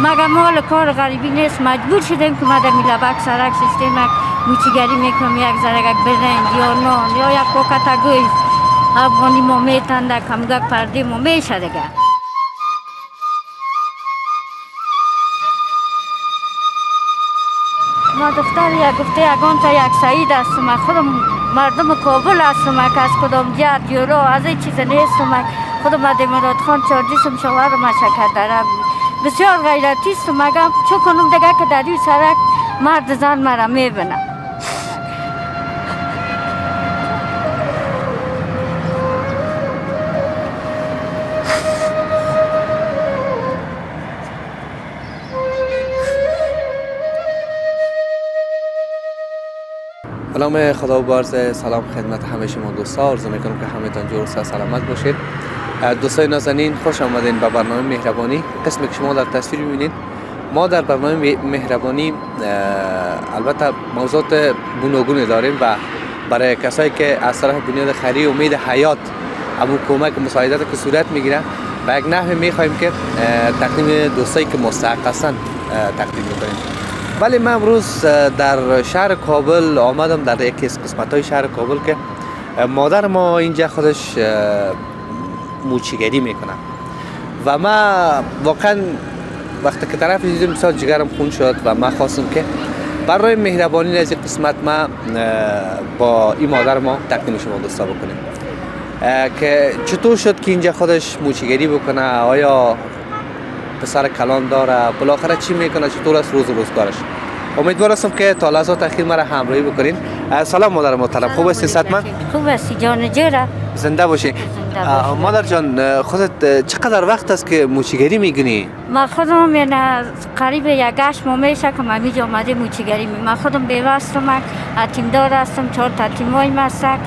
مگه مال کار غریبی نیست، مجبور شدیم که ما در میلبک سرک سیستم موچیگری میکنم، یک زرگک برنج یا نان یا یک پاکت گوی افغانی ما میتنده کمگک پرده ما میشه دیگه. ما دختر یک گفته یگان تا یک سعید هستم، خودم مردم کابل هستم که از کدام جهت یورو از این چیز نیستم، خودم از مراد خان چاردیسم شوهر مشکل داره بسیار غیرتی است. مگم چه کنم دیگه که در این سرک مرد زن مرا میبینه. نام خدا و بارز سلام خدمت همه شما دوستا، آرزو میکنم که همه‌تان جور و سلامت باشید. دوستای نازنین خوش آمدین به برنامه مهربانی. قسمی که شما در تصویر میبینید ما در برنامه مهربانی البته موضوعات گوناگونی داریم و برای کسایی که از طرف بنیاد خیری امید حیات ابو کمک مساعدت که صورت میگیره و یک نحوی میخوایم که تقدیم دوستایی که مستحق هستن تقدیم میکنیم. ولی من امروز در شهر کابل آمدم، در یکی از قسمت‌های شهر کابل که مادر ما اینجا خودش موچیگری میکنه و ما واقعا وقتی که طرف دیدم بسیار جگرم خون شد و من خواستم که برای مهربانی از این قسمت ما با این مادر ما تقدیم شما دوستا بکنیم که چطور شد که اینجا خودش موچیگری بکنه، آیا پسر کلان داره، بالاخره چی میکنه، چطور است روز روزگارش. امیدوار هستم که تا لحظات اخیر مرا همراهی بکنین. سلام مادر محترم، خوب هستی؟ صحتمند؟ خوب هستی جان جوره؟ زنده باشی. مادر جان خودت چقدر وقت است که موچیگری میکنی؟ ما خودم یعنی قریب یک 8 ماه میشه که من اینجا آمده موچیگری من خودم بیوه هستم، یتیمدار هستم، 4 تا یتیمایم هستم،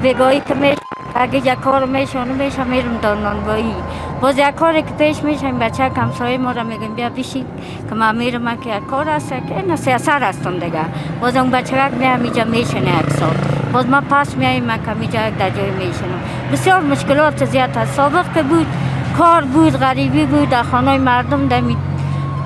بگاهی که میشه اگه یک کار میشه میرم دانانبایی، باز یک کاری که پیش میشه این بچه همسایه ما را میگم بیا بشین که من میرم که یک کار هست که این سیاسر هستم دیگه، باز اون بچه که میام اینجا میشنه یک سال، باز من پس میایم من که اینجا در جای میشنم. بسیار مشکلات زیاد هست. سابق که بود کار بود، غریبی بود، در خانه مردم دمی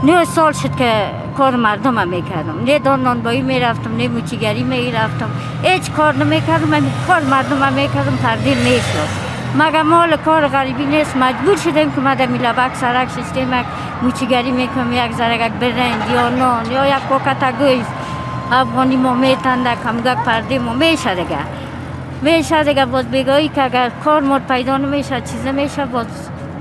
9 سال شد که کار مردم هم میکردم، نه دانانبایی میرفتم نه موچیگری میرفتم، هیچ کار نمیکردم، من کار مردم هم میکردم، تردید میشد. مگه مال کار غریبی نیست، مجبور شدیم که ما در میلبک سرک سیستم موچیگری میکنم، یک زرگک برنج یا نان یا یک پاکت گوی افغانی ما میتنده کمگک پرده ما میشه دیگه. باز بگاهی که اگر کار مورد پیدا نمیشه چیز نمیشه، باز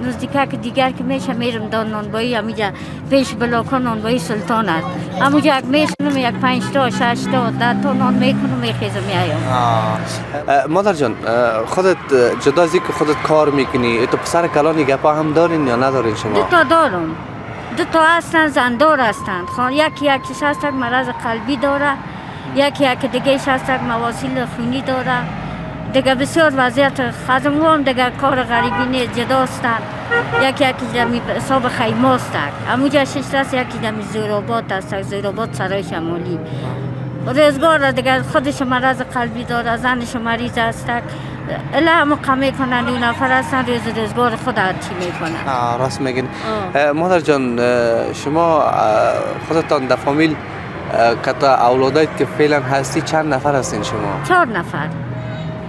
نزدیکه که دیگر که میشه میرم نانبایی، همینجا پیش بلاکان نانبایی سلطان است، همونجا یک میشنم یک 5 تا 6 تا 10 تا نان میکنم میخیزم میایم. مادر جان خودت جدا از اینکه خودت کار میکنی تو پسر کلانی گپا هم دارین یا ندارین شما؟ 2 تا دارم، 2 تا هستن، زندار هستند، یکیش هست مرض قلبی داره، یکی دیگه هست مواسیل خونی داره دیگه، بسیار وضعیت خزموان دیگه کار غریبی نیست، جداستن، یکی دمی حساب خیمه است، همونجا 6 است، یکی دمی زیرآباد است، زیرآباد سرای شمالی. روزگار دیگه خودش مرض قلبی داره، زنش مریض است، الا هم قمه کنن 2 نفر هستن، روزگار خود چی میکنن. راست میگین. مادر جان شما خودتان در فامیل که اولادایی که فعلا هستی چند نفر هستین شما؟ 4 نفر،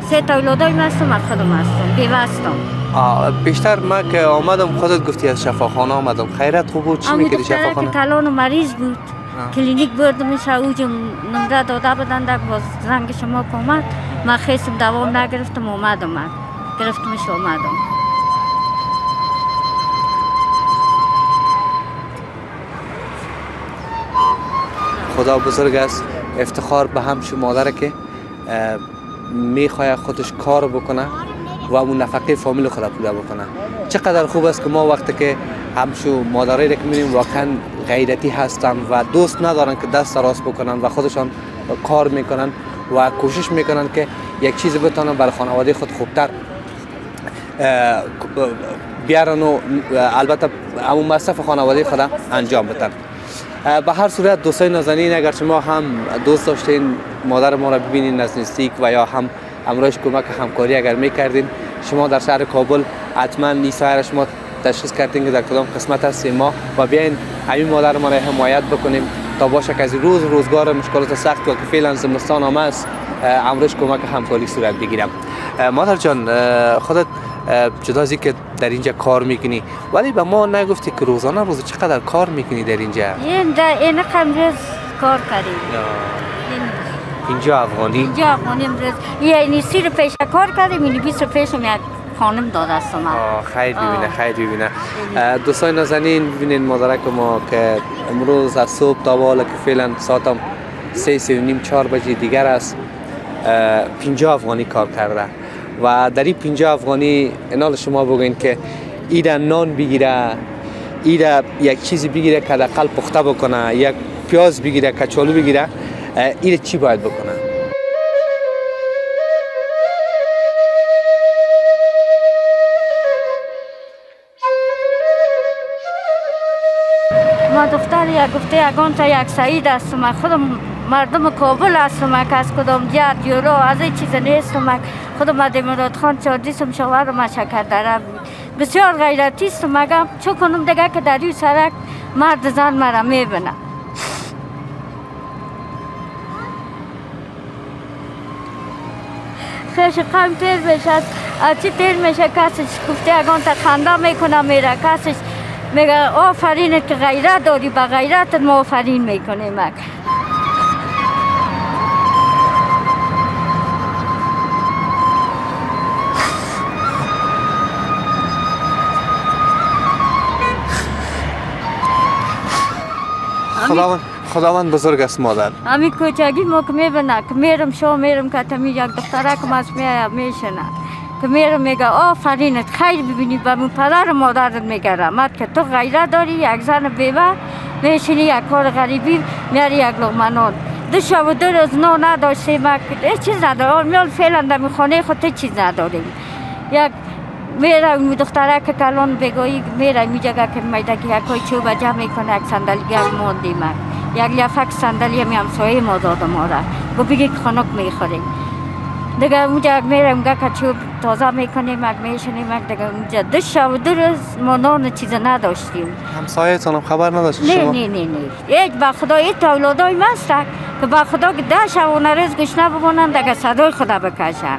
3 تا اولادای من هستم، خودم هستم، بیوه هستم. بیشتر من که آمدم خودت گفتی از شفاخانه آمدم، خیرت خوب بود؟ چی میکردی شفاخانه؟ که کلان و مریض بود، کلینیک بردمش، اوج نمره داده بودن، باز زنگ شما که اومد، من خیستم دوام نگرفتم، اومدم گرفتمش اومدم. خدا بزرگ است، افتخار به همچون مادره که میخواه خودش کار بکنه و اون نفقه فامیل خود پوره بکنه. چقدر خوب است که ما وقتی که همچون مادرایی را که میبینیم واقعا غیرتی هستن و دوست ندارن که دست راست بکنن و خودشان کار میکنن و کوشش میکنن که یک چیز بتونن برای خانواده خود خوبتر بیارن و البته همون مصرف خانواده خود انجام بدن. به هر صورت دوستای نازنین، اگر شما هم دوست داشتین مادر ما را ببینین از نزدیک و یا هم همراهش کمک همکاری اگر میکردین، شما در شهر کابل حتما این سایر شما تشخیص کردیم که در کدام قسمت هستیم ما و بیاین همین مادر ما را حمایت بکنیم تا باشه که از روزگار مشکلات سخت که فعلا زمستان هم است امروز کمک همکاری صورت بگیرم. مادر جان خودت جدا از اینکه در اینجا کار میکنی ولی به ما نگفتی که روز چقدر کار میکنی در اینجا؟ این روز کار کردیم. 50 افغانی. 50 افغانی امروز. یعنی 30 پیش کار کردیم، یعنی 20 پیش یک خانم داده است ما. خیر ببینه خیر ببینه. دوستان نازنین ببینید مادرک ما که امروز از صبح تا بالا که فعلا ساعتم 3:30 4 بجه دیگر است 50 افغانی کار کرده و در این 50 افغانی اینال شما بگوین که ایده نان بگیره، ایده یک چیزی بگیره که دقل پخته بکنه، یک پیاز بگیره، کچالو بگیره، ایده چی باید بکنه؟ ما دختر یک گفته یگان تا یک سعید هستم، خودم مردم کابل هستم که از کدام جهت یورو از این چیز نیستم، خودم از مراد خان چاردیسم شوهرم شکر داره بسیار غیرتی است مگم چون کنم دیگه که در این سرک مرد زن مرا میبینه. خیش قیم تیر میشه از چی تیر میشه کسش گفته اگان تا خنده میکنه میره کسش میگه آفرینت که غیرت داری با غیرتت ما آفرین میکنیم. خداوند بزرگ است مادر. امی کوچگی ما که میبینه که میرم که تمی یک دختره که از میشنه که میرم میگه آفرینت خیر ببینی به من پدر و مادرت میگه رحمت که تو غیرت داری یک زن بیوه میشینی یک کار غریبی میاری یک لقمه نان 2 شب و 2 روز نان نداشتیم هیچ چیز نداریم میال فعلا در خانه خود هیچ چیز نداریم. یک میره می دختره که کلان بگویی میره میجگه که میدگی یکای چوب جمع میکنه یک صندلی یک ماندی من یک لفک صندلی می همسایه ما داده ما را گو بگی که خنک میخوریم دیگه اونجا میره میگه که چوب تازه میکنیم میشنیم دیگه اونجا 2 شب و 2 روز ما نان چیز نداشتیم. همسایه تانم خبر نداشت شما؟ نه هیچ با خدا ایت اولادای مست که با خدا که 10 شب و نریز گشنه بمونن دیگه صدای خدا بکشن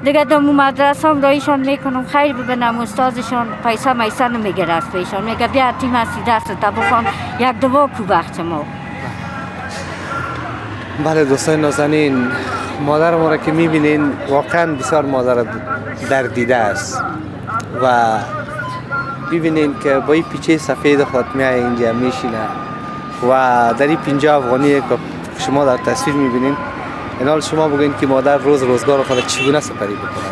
دیگه دمو مدرسه هم رایشان میکنم خیر ببینم استازشان پیسه میسه نمیگیره از پیشان میگه بیا تیم هستی دست تا بخوان یک دوا کو بخت ما. بله دوستان نازنین مادر ما را که میبینین واقعا بسیار مادر دردیده است و ببینین که با این پیچه سفید خود میای اینجا میشینه و در این 50 افغانی که شما در تصویر میبینین اینال شما بگوین که مادر روزگار خود چگونه سپری بکنه.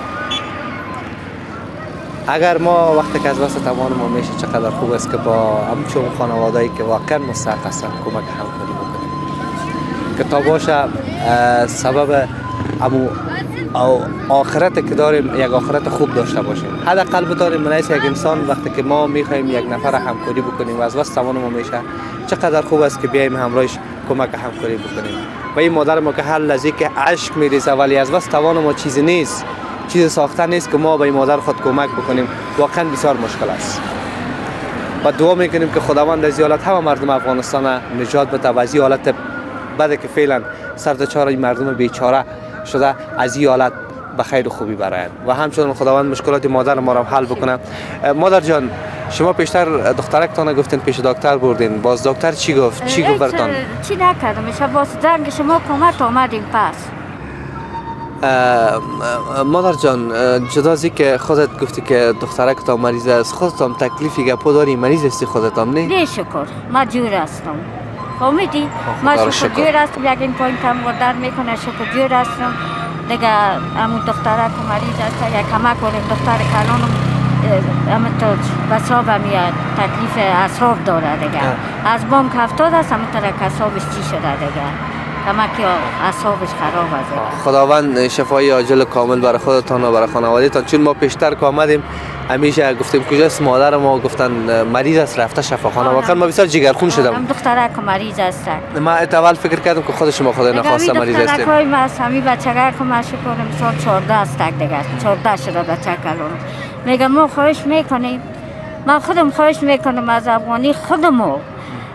اگر ما وقتی که از وسط توان ما میشه چقدر خوب است که با همچون خانوادهایی که واقعا مستحق هستن کمک همکاری بکنیم که تا باشه سبب امو او آخرت که داریم یک آخرت خوب داشته باشیم. حداقل بتاریم منیس یک انسان وقتی که ما میخوایم یک نفر همکاری بکنیم و از وسط توان ما میشه چقدر خوب است که بیایم همراهش کمک همکاری بکنیم. و این مادر ما که هر لحظه که اشک میریزه ولی از وسط توان ما چیزی نیست، چیز ساخته نیست که ما به این مادر خود کمک بکنیم واقعا بسیار مشکل است. و دعا میکنیم که خداوند از حالت همه مردم افغانستان نجات بده و از حالت بده که فعلا سر دچار مردم بیچاره شده از این حالت به خیر و خوبی برآید و همچنین خداوند مشکلات مادر ما را حل بکنه. مادر جان شما پیشتر دخترکتان گفتین پیش دکتر بردین، باز دکتر چی گفت؟ چی گفت برتان؟ چی نکردم میشه باز زنگ شما کمک آمدیم پس. مادر جان جدا از که خودت گفتی که دخترکتان مریض است خودتان تکلیفی گپو داری مریض هستی خودتان نه؟ نه شکر ما جور هستم فهمیدی؟ ما شکر جور هستم یکین پایین کم وردر میکنه شکر جور هستم دیگه همون دخترک مریض است یک کمک کنیم دختر کلانم همه تو بساب همیه تکلیف اصحاب داره دیگه از بانک 70 است همه طرح کسابش چی شده دیگه کمکی اصحابش خراب است. خداوند شفای عاجل کامل برای خودتان و برای خانواده‌تان. چون ما پیشتر که آمدیم همیشه گفتیم کجاست مادر ما گفتن مریض است رفته شفاخانه واقعا ما بسیار جگرخون شدم. هم دخترک مریض است. ما اول فکر کردم که خود شما خدا نخواسته مریض است. دخترکای ما است همین بچه‌ها که ما شکر مثال 14 است دیگه 14 شده بچه کلون. میگم ما خواهش میکنیم من خودم خواهش میکنم از افغانی خودمو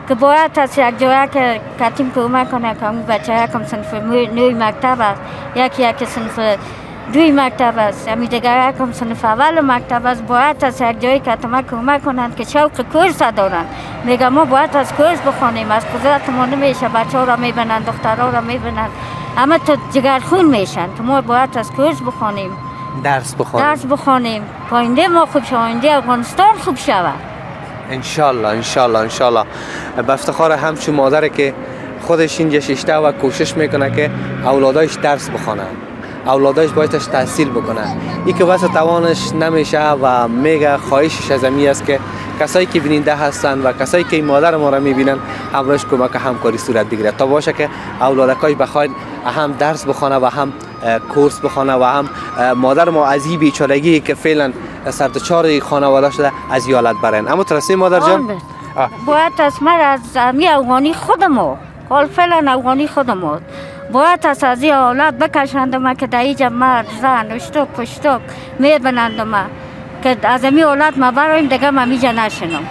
که باید از یک جایی که کتیم کمک کنه که اون بچه یکم صنف نوی مکتب است، یک صنف دوی مکتب است، امی دیگر یکم صنف اول مکتب است، باید از یک جایی که کمک کنند که شوق کورس دارند. میگم ما باید از کورس بخونیم، از قدرت ما نمیشه، بچه ها را میبینند، دخترها را میبینند، همه تو جگرخون میشن که ما باید از کورس بخونیم، درس بخونیم. پاینده ما خوب شود، آینده افغانستان خوب شود. انشالله. به افتخار همچون مادر که خودش اینجا ششته و کوشش میکنه که اولادایش درس بخونه، اولادایش بایدش تحصیل بکنه. این که بس توانش نمیشه و میگه خواهشش از امی است که کسایی که بیننده هستن و کسایی که این مادر ما را میبینن همراهش کمک همکاری صورت بگیره تا باشه که اولادکاش بخواید هم درس بخونه و هم کورس بخونه و هم مادر ما از این بیچارگی که فعلا سرتچار خانواده شده از این حالت برن. اما ترسی مادر جان باید از من از امی افغانی خودمو حال فعلا افغانی خودمو باید از این اولاد بکشندم که در اینجا مرد زن اشتک پشتک میبینندم که از امی اولاد ما برایم دیگه ما میجا نشنم.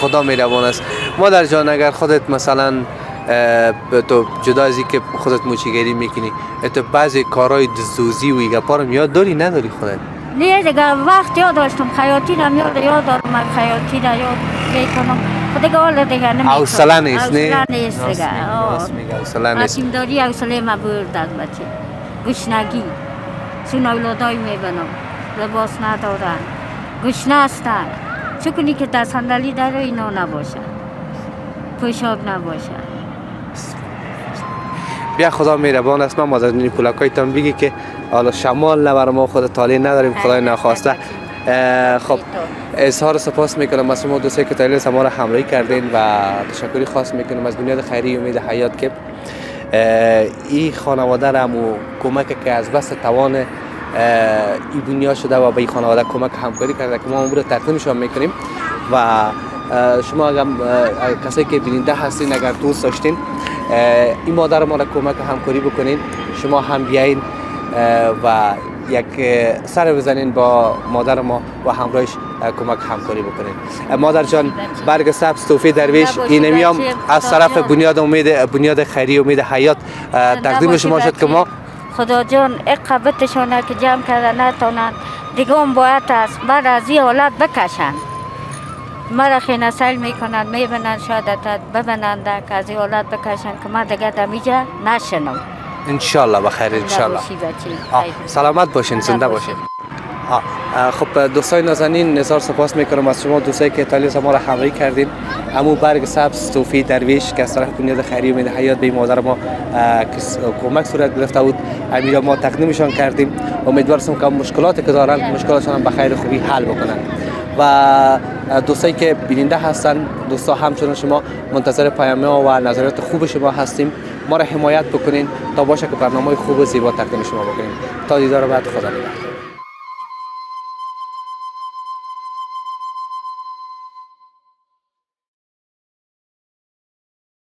خدا میروان است. مادر جان اگر خودت مثلا تو جدا از که خودت موچیگری میکنی تو بعضی کارهای دزدوزی و ایگه پارم یاد داری نداری خودت؟ نه دیگه وقت یاد داشتم خیاطی را یاد دارم، خیاطی را یاد میکنم دیگه حالا دیگه نمیکنم. حوصله نیست نه؟ حوصله نیست دیگه. حوصله نیست. حکیمداری حوصله ما برد از بچه. گشنگی چون اولادای میبینم لباس ندارن، گشنه هستن، چه کنی که دست صندلی داره اینا نباشه، پوشاک نباشه. بیا خدا مهربان است. من مادرنی پولاکایتان بگی که حالا شمال نه بر ما خود طالع نداریم، خدای نخواسته. خب اظهار سپاس میکنم از شما دوستایی که طالع ما را همراهی کردین و تشکری خاص میکنم از بنیاد خیری امید حیات که این خانواده را مو کمک که از بس توان این بنیاد شده و به این خانواده کمک همکاری کرده که ما امور تقدیمشان میکنیم و شما اگر کسایی که بیننده هستین اگر دوست داشتین این مادر ما را کمک همکاری بکنین، شما هم بیاین و یک سر بزنین با مادر ما و همراهش کمک همکاری بکنین. مادر جان برگ سبز توفیق درویش اینمیام از طرف بنیاد خیری امید حیات تقدیم شما شد که ما خدا جان اقبتشانه که جمع کرده نتونن دیگه هم باید است بعد از این حالت بکشن. مرا خیلی سیل میکنند میبینند شاید ببینند که از این حالت بکشن که من دیگه دمیجا نشنم. انشالله بخیر انشالله. سلامت باشین، زنده باشین. خب دوستای نازنین هزار سپاس میکنم از شما دوستایی که طالع ما را همراهی کردین. امو برگ سبز توفیق درویش که از طرف بنیاد خیری امید حیات به مادر ما کمک صورت گرفته بود، امیرا ما تقدیمشان کردیم. امیدوارم که مشکلاتی که دارن مشکلاتشان هم به خیر خوبی حل بکنن و دوستایی که بیننده هستن دوستا همچنان شما منتظر پیام ها و نظریات خوب شما هستیم. ما را حمایت بکنین تا باشه که برنامه خوب و زیبا تقدیم شما بکنیم. تا دیدار بعد، خدا نگهدار.